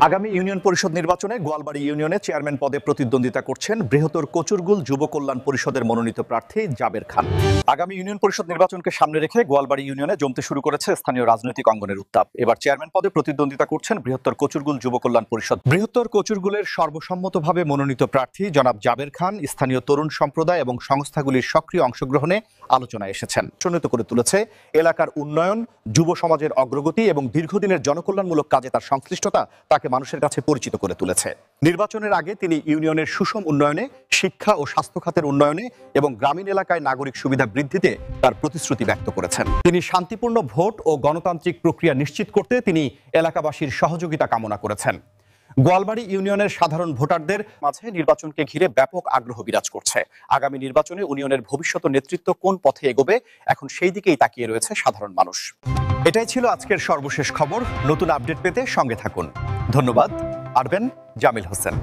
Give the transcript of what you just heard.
আগামী ইউনিয়ন পরিষদ নির্বাচনে গোয়ালবাড়ি ইউনিয়নে চেয়ারম্যান পদে প্রতিদ্বন্দ্বিতা করছেন বৃহত্তর কচুরগুল যুব কল্যাণ পরিষদের মনোনীত প্রার্থী জাবের খান। আগামী ইউনিয়ন পরিষদ নির্বাচনকে সামনে রেখে গোয়ালবাড়ি ইউনিয়নে জমতে শুরু করেছে স্থানীয় রাজনৈতিক অঙ্গনের উত্তাপ। এবার চেয়ারম্যান পদে প্রতিদ্বন্দ্বিতা করছেন বৃহত্তর কচুরগুল যুব কল্যাণ পরিষদ। বৃহত্তর কচুরগুলের সর্বসম্মতভাবে মনোনীত প্রার্থী জনাব জাবের খান স্থানীয় তরুণ সম্প্রদায় এবং সংস্থাগুলির সক্রিয় অংশগ্রহণে আলোচনায় এসেছেন। উন্নত করে তুলেছে এলাকার উন্নয়ন, যুব সমাজের অগ্রগতি এবং দীর্ঘদিনের জনকল্যাণমূলক কাজে তার সংশ্লিষ্টতা তাকে মানুষের কাছে পরিচিত করে তুলেছে। নির্বাচনের আগে তিনি ইউনিয়নের সুষম উন্নয়নে, শিক্ষা ও স্বাস্থ্য খাতের উন্নয়নে এবং গ্রামীণ এলাকায় নাগরিক সুবিধা বৃদ্ধিতে তার প্রতিশ্রুতি ব্যক্ত করেছেন। তিনি শান্তিপূর্ণ ভোট ও গণতান্ত্রিক প্রক্রিয়া নিশ্চিত করতে তিনি এলাকাবাসীর সহযোগিতা কামনা করেছেন। গোয়ালবাড়ি ইউনিয়নের সাধারণ ভোটারদের মাঝে নির্বাচনকে ঘিরে ব্যাপক আগ্রহ বিরাজ করছে। আগামী নির্বাচনে ইউনিয়নের ভবিষ্যৎ নেতৃত্ব কোন পথে এগোবে, এখন সেই দিকেই তাকিয়ে রয়েছে সাধারণ মানুষ। এটাই ছিল আজকের সর্বশেষ খবর। নতুন আপডেট পেতে সঙ্গে থাকুন। ধন্যবাদ। আরবেন জামিল হোসেন।